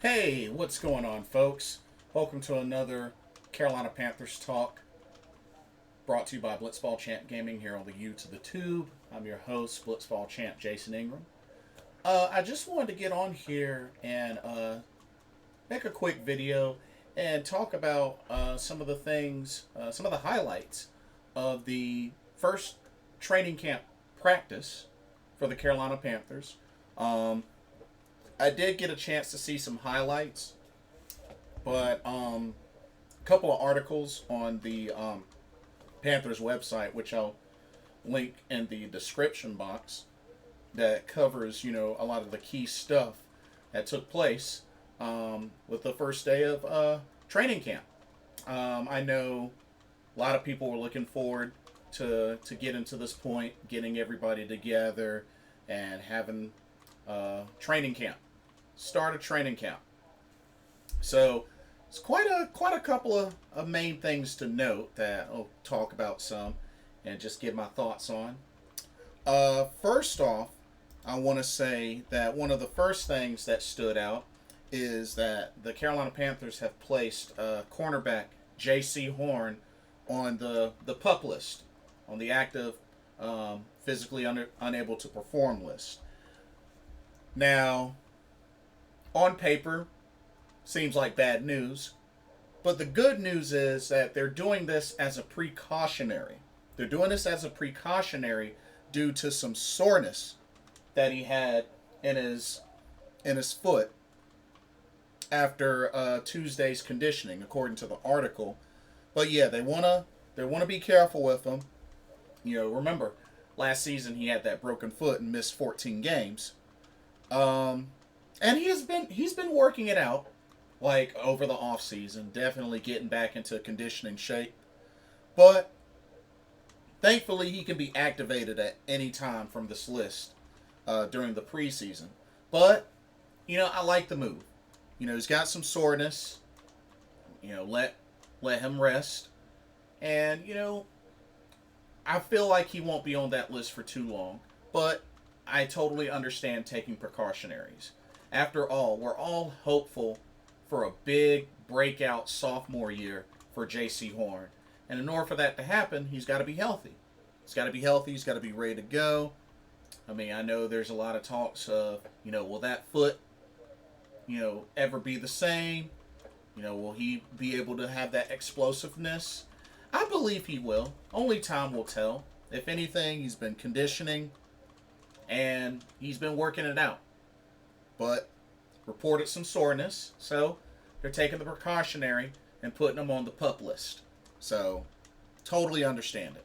Hey, what's going on, folks? Welcome to another Carolina Panthers talk brought to you by Blitzball Champ Gaming here on the U to the Tube. I'm your host, Blitzball Champ Jason Ingram. I just wanted to get on here and make a quick video and talk about some of the things, some of the highlights of the first training camp practice for the Carolina Panthers. Um, I did get a chance to see some highlights, but a couple of articles on the Panthers website, which I'll link in the description box, that covers a lot of the key stuff that took place with the first day of training camp. I know a lot of people were looking forward to getting to this point, getting everybody together, and having training camp. Start a training camp. So it's quite a couple of main things to note that I'll talk about some and just give my thoughts on. First off, I want to say that one of the first things that stood out is that the Carolina Panthers have placed cornerback J.C. Horn on the PUP list, on the active physically unable to perform list. Now, on paper, seems like bad news, but the good news is that they're doing this as a precautionary. They're doing this as a precautionary due to some soreness that he had in his foot after Tuesday's conditioning, according to the article. But yeah, they wanna be careful with him. Remember last season he had that broken foot and missed 14 games. And he's been working it out, like over the off season, definitely getting back into conditioning shape. But thankfully, he can be activated at any time from this list during the preseason. But I like the move. He's got some soreness. Let him rest, and I feel like he won't be on that list for too long. But I totally understand taking precautionaries. After all, we're all hopeful for a big breakout sophomore year for J.C. Horn. And in order for that to happen, he's got to be healthy. He's got to be healthy. He's got to be ready to go. I mean, I know there's a lot of talks of, will that foot, ever be the same? Will he be able to have that explosiveness? I believe he will. Only time will tell. If anything, he's been conditioning and he's been working it out. But reported some soreness, so they're taking the precautionary and putting him on the PUP list. So totally understand it.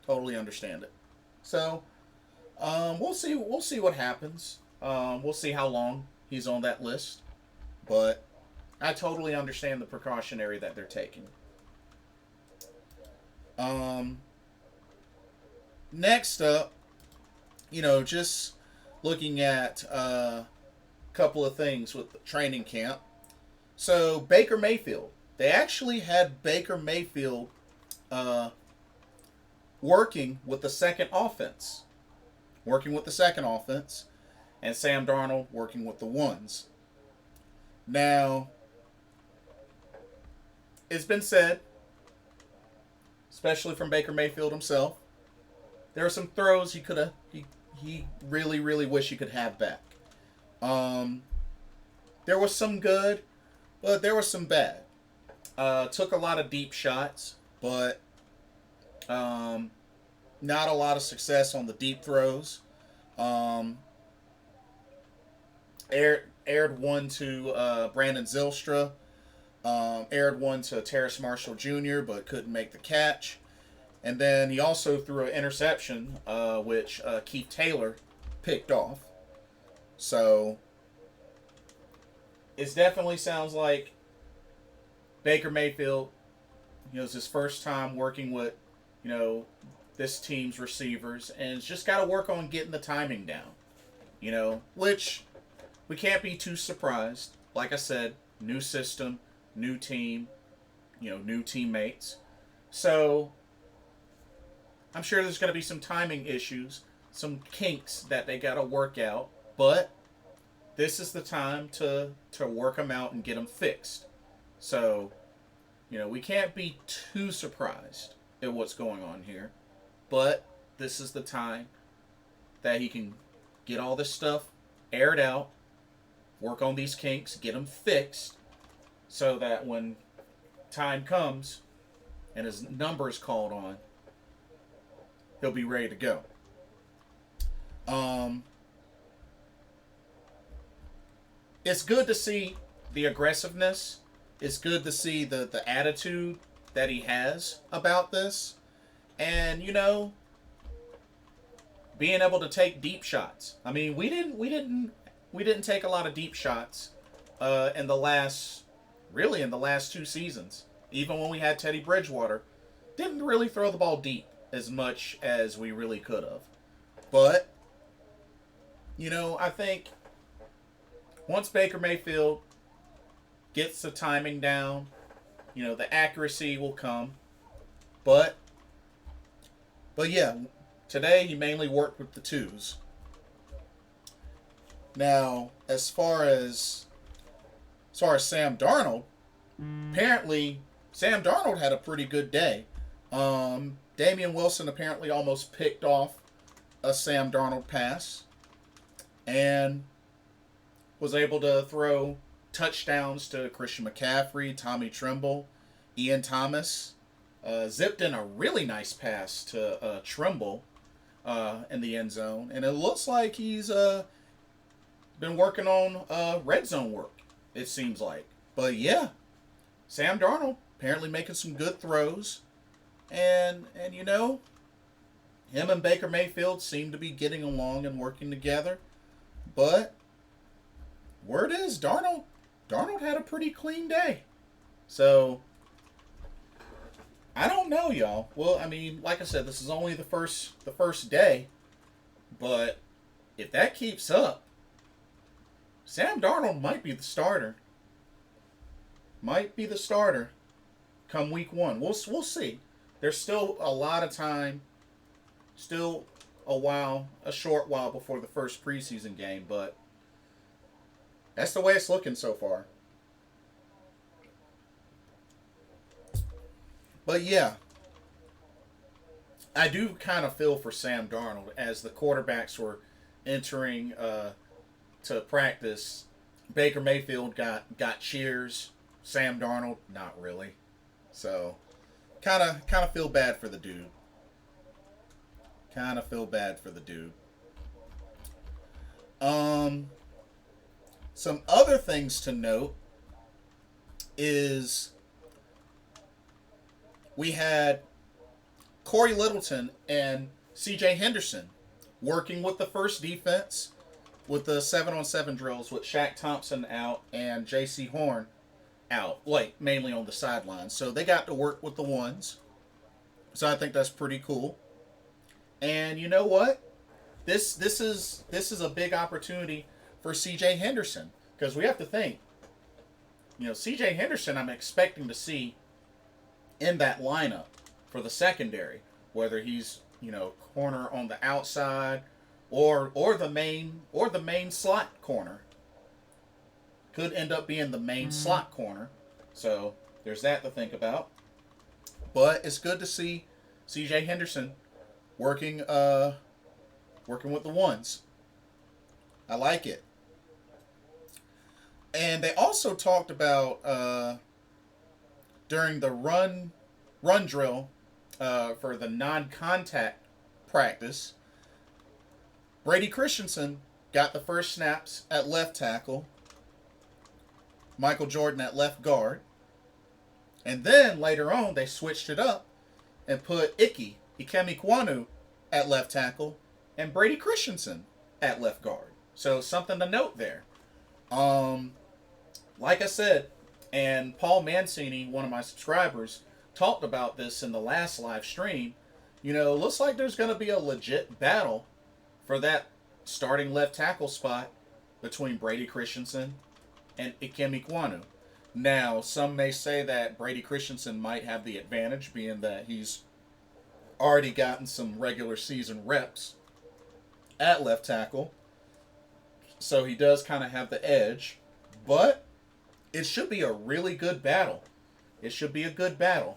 Totally understand it. So we'll see. We'll see what happens. We'll see how long he's on that list. But I totally understand the precautionary that they're taking. Next up, just looking at couple of things with the training camp. So Baker Mayfield, they actually had Baker Mayfield working with the second offense, and Sam Darnold working with the ones. Now, it's been said, especially from Baker Mayfield himself, there are some throws he really, really wish he could have back. There was some good, but there was some bad. Took a lot of deep shots, but not a lot of success on the deep throws. Aired one to Brandon Zylstra. Aired one to Terrace Marshall Jr., but couldn't make the catch. And then he also threw an interception, which Keith Taylor picked off. So it definitely sounds like Baker Mayfield, it's his first time working with, this team's receivers, and it's just got to work on getting the timing down, which we can't be too surprised. Like I said, new system, new team, new teammates. So I'm sure there's going to be some timing issues, some kinks that they got to work out, but this is the time to work them out and get them fixed. So, we can't be too surprised at what's going on here, but this is the time that he can get all this stuff aired out, work on these kinks, get them fixed, so that when time comes and his number is called on, he'll be ready to go. It's good to see the aggressiveness. It's good to see the attitude that he has about this. And, being able to take deep shots. I mean, we didn't take a lot of deep shots in the last 2 seasons. Even when we had Teddy Bridgewater, didn't really throw the ball deep as much as we really could have. But, I think once Baker Mayfield gets the timing down, the accuracy will come. But yeah, today he mainly worked with the twos. Now, as far as Sam Darnold, apparently Sam Darnold had a pretty good day. Damian Wilson apparently almost picked off a Sam Darnold pass and was able to throw touchdowns to Christian McCaffrey, Tommy Tremble, Ian Thomas. Zipped in a really nice pass to Tremble in the end zone. And it looks like he's been working on red zone work, it seems like. But yeah, Sam Darnold apparently making some good throws. And him and Baker Mayfield seem to be getting along and working together. But word is Darnold had a pretty clean day. So I don't know, y'all. Well, I mean, like I said, this is only the first day. But if that keeps up, Sam Darnold might be the starter. Might be the starter come week 1. We'll see. There's still a lot of time. Still a short while before the first preseason game, but that's the way it's looking so far. But yeah, I do kind of feel for Sam Darnold as the quarterbacks were entering to practice. Baker Mayfield got cheers. Sam Darnold, not really. So, kind of feel bad for the dude. Some other things to note is we had Corey Littleton and C.J. Henderson working with the first defense with the 7-on-7 drills with Shaq Thompson out and J.C. Horn out, like mainly on the sidelines. So they got to work with the ones. So I think that's pretty cool. And you know what? This is a big opportunity for C.J. Henderson, because we have to think. C.J. Henderson, I'm expecting to see in that lineup for the secondary, whether he's corner on the outside or the main slot corner. Could end up being the main slot corner. So there's that to think about. But it's good to see C.J. Henderson working with the ones. I like it. And they also talked about during the run drill for the non-contact practice, Brady Christensen got the first snaps at left tackle, Michael Jordan at left guard, and then later on they switched it up and put Ikemi Ekwonu at left tackle and Brady Christensen at left guard. So something to note there. Like I said, and Paul Mancini, one of my subscribers, talked about this in the last live stream. Looks like there's going to be a legit battle for that starting left tackle spot between Brady Christensen and Ikemi Ekwonu. Now, some may say that Brady Christensen might have the advantage, being that he's already gotten some regular season reps at left tackle. So he does kind of have the edge, but it should be a really good battle. It should be a good battle.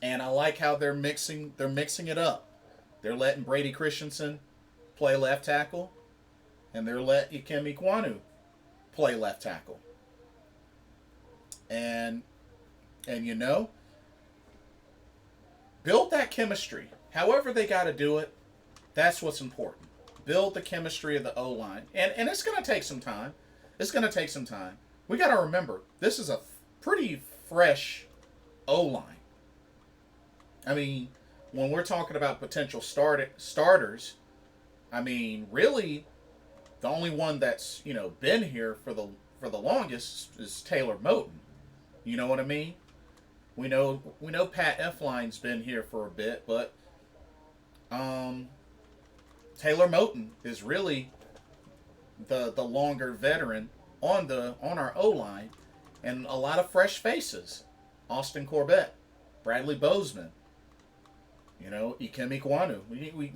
And I like how they're mixing it up. They're letting Brady Christensen play left tackle, and they're letting Ikem Ekwonu play left tackle. And build that chemistry. However they got to do it, that's what's important. Build the chemistry of the O-line. And it's going to take some time. It's going to take some time. We got to remember, this is a pretty fresh O-line. I mean, when we're talking about potential starters, I mean, really, the only one that's, been here for the longest is Taylor Moton. You know what I mean? We know Pat Elflein's been here for a bit, but Taylor Moton is really the longer veteran on our O-line, and a lot of fresh faces. Austin Corbett, Bradley Bozeman, Ikem Ekwonu.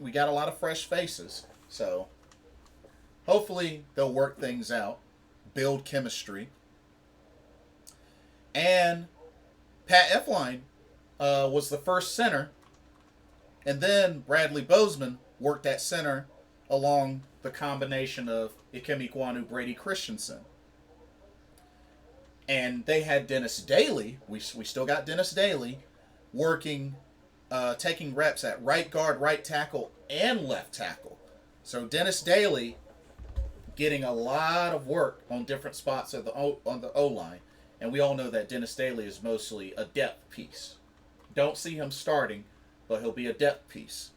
We got a lot of fresh faces. So hopefully they'll work things out, build chemistry. And Pat Elflein was the first center, and then Bradley Bozeman worked at center along the combination of Ikem Ekwonu, Brady Christensen. And they had Dennis Daly. We still got Dennis Daly working, taking reps at right guard, right tackle, and left tackle. So Dennis Daly getting a lot of work on different spots of on the O-line. And we all know that Dennis Daly is mostly a depth piece. Don't see him starting, but he'll be a depth piece.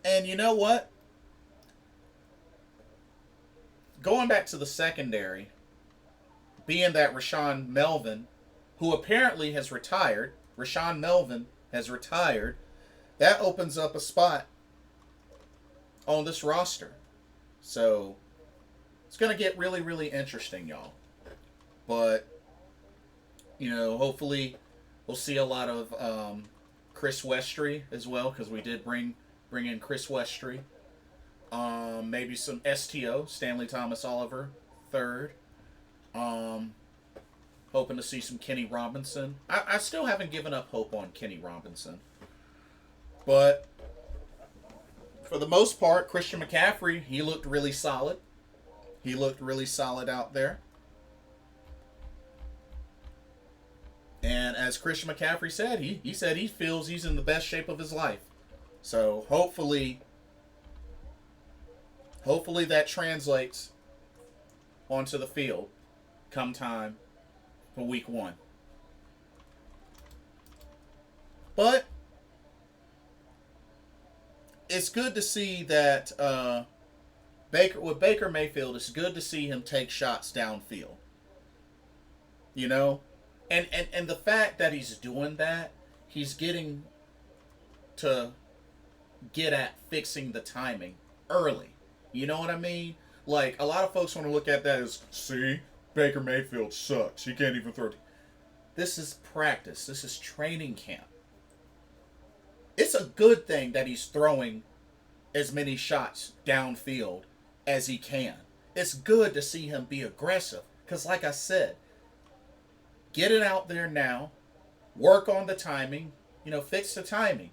And you know what? Going back to the secondary, being that Rashawn Melvin, who apparently has retired, Rashawn Melvin has retired, that opens up a spot on this roster. So it's going to get really, really interesting, y'all. But, hopefully we'll see a lot of Chris Westry as well, because we did bring in Chris Westry. Maybe some STO, Stanley Thomas Oliver, third. Hoping to see some Kenny Robinson. I still haven't given up hope on Kenny Robinson. But for the most part, Christian McCaffrey, he looked really solid. He looked really solid out there. And as Christian McCaffrey said, he said he feels he's in the best shape of his life. So hopefully that translates onto the field come time for week 1. But it's good to see that Baker Mayfield, it's good to see him take shots downfield. And the fact that he's doing that, he's getting to get at fixing the timing early. You know what I mean? Like, a lot of folks want to look at that as, see, Baker Mayfield sucks. He can't even throw. This is practice. This is training camp. It's a good thing that he's throwing as many shots downfield as he can. It's good to see him be aggressive. Because like I said, get it out there now. Work on the timing. Fix the timing.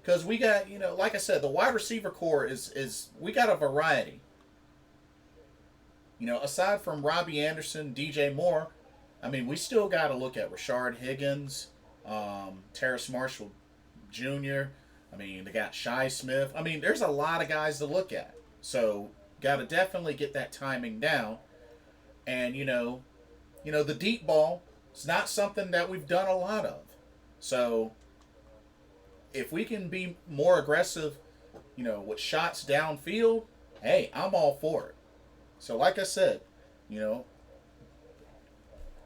Because we got, like I said, the wide receiver core is we got a variety. Aside from Robbie Anderson, DJ Moore, I mean, we still got to look at Rashard Higgins, Terrace Marshall Jr. I mean, they got Shi Smith. I mean, there's a lot of guys to look at. So, got to definitely get that timing down. And, the deep ball is not something that we've done a lot of. So, if we can be more aggressive, with shots downfield, hey, I'm all for it. So, like I said,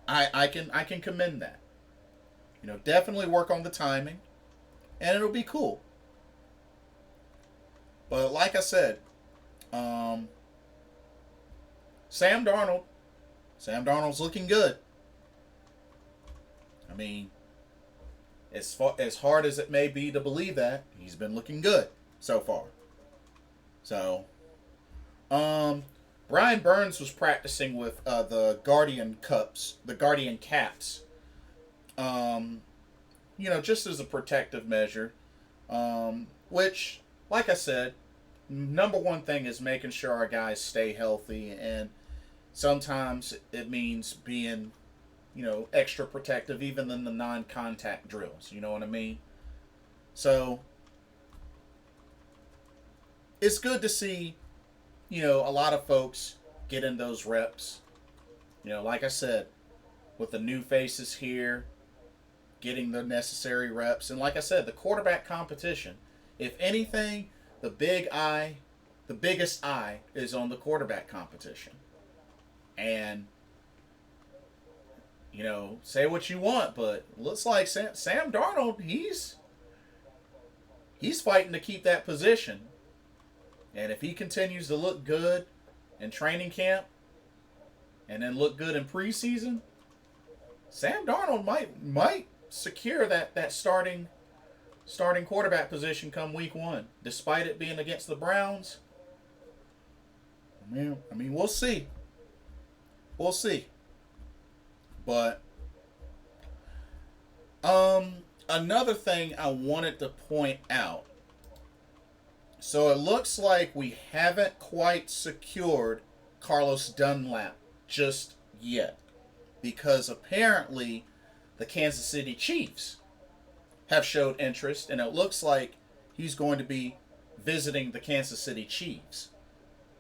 I can commend that. Definitely work on the timing, and it'll be cool. But like I said, Sam Darnold's looking good. I mean, as hard as it may be to believe that, he's been looking good so far. So, Brian Burns was practicing with the Guardian Caps. Just as a protective measure. Which, like I said, number one thing is making sure our guys stay healthy, and sometimes it means being, extra protective, even in the non-contact drills. You know what I mean? So it's good to see, a lot of folks get in those reps. Like I said, with the new faces here, getting the necessary reps. And like I said, the quarterback competition, if anything, the biggest eye is on the quarterback competition. And, say what you want, but looks like Sam Darnold, he's fighting to keep that position. And if he continues to look good in training camp and then look good in preseason, Sam Darnold might secure that starting quarterback position come week 1, despite it being against the Browns. I mean, we'll see. We'll see. But another thing I wanted to point out. So it looks like we haven't quite secured Carlos Dunlap just yet, because apparently the Kansas City Chiefs have showed interest, and it looks like he's going to be visiting the Kansas City Chiefs.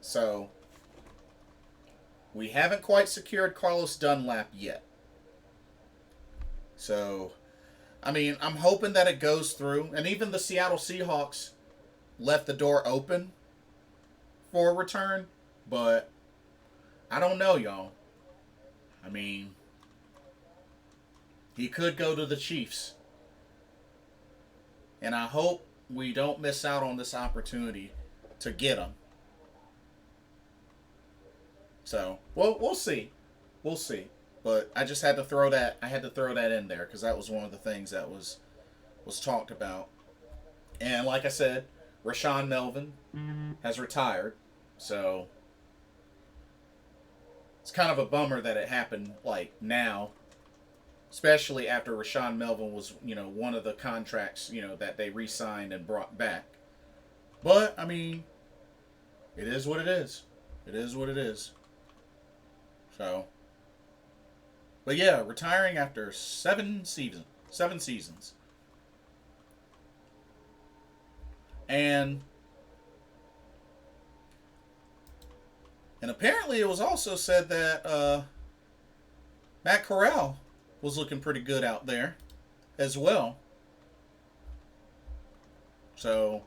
So we haven't quite secured Carlos Dunlap yet. So, I mean, I'm hoping that it goes through. And even the Seattle Seahawks left the door open for a return. But I don't know, y'all. I mean, he could go to the Chiefs. And I hope we don't miss out on this opportunity to get him. So, well, we'll see. We'll see. But I just had to throw that. I had to throw that in there because that was one of the things that was talked about. And like I said, Rashaan Melvin has retired. So it's kind of a bummer that it happened like now, especially after Rashaan Melvin was, one of the contracts, that they re-signed and brought back. But I mean, it is what it is. It is what it is. So, but yeah, retiring after 7 seasons. And apparently it was also said that Matt Corral was looking pretty good out there as well. So,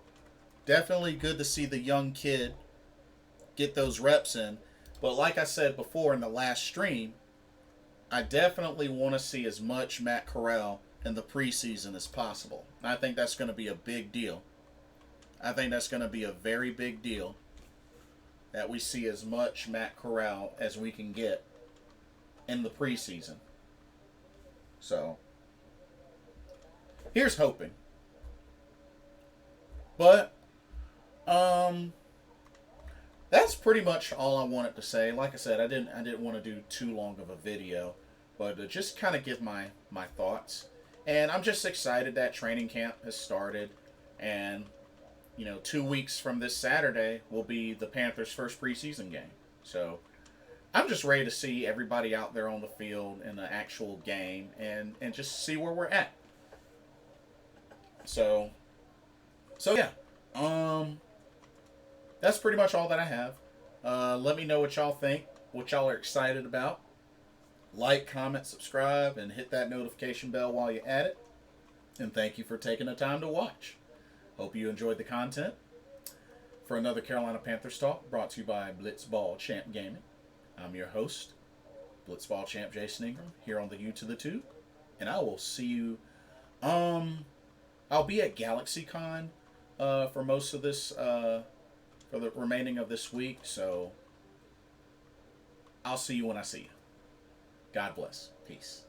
definitely good to see the young kid get those reps in. But like I said before in the last stream, I definitely want to see as much Matt Corral in the preseason as possible. I think that's going to be a big deal. I think that's going to be a very big deal that we see as much Matt Corral as we can get in the preseason. So, here's hoping. But, that's pretty much all I wanted to say. Like I said, I didn't want to do too long of a video, but to just kind of give my thoughts. And I'm just excited that training camp has started. And, 2 weeks from this Saturday will be the Panthers' first preseason game. So, I'm just ready to see everybody out there on the field in the actual game and just see where we're at. So yeah. That's pretty much all that I have. Let me know what y'all think, what y'all are excited about. Like, comment, subscribe, and hit that notification bell while you're at it. And thank you for taking the time to watch. Hope you enjoyed the content. For another Carolina Panthers Talk, brought to you by Blitzball Champ Gaming. I'm your host, Blitzball Champ Jason Ingram, here on the U to the Tube. And I will see you. I'll be at GalaxyCon for most of this, for the remaining of this week. So I'll see you when I see you. God bless. Peace.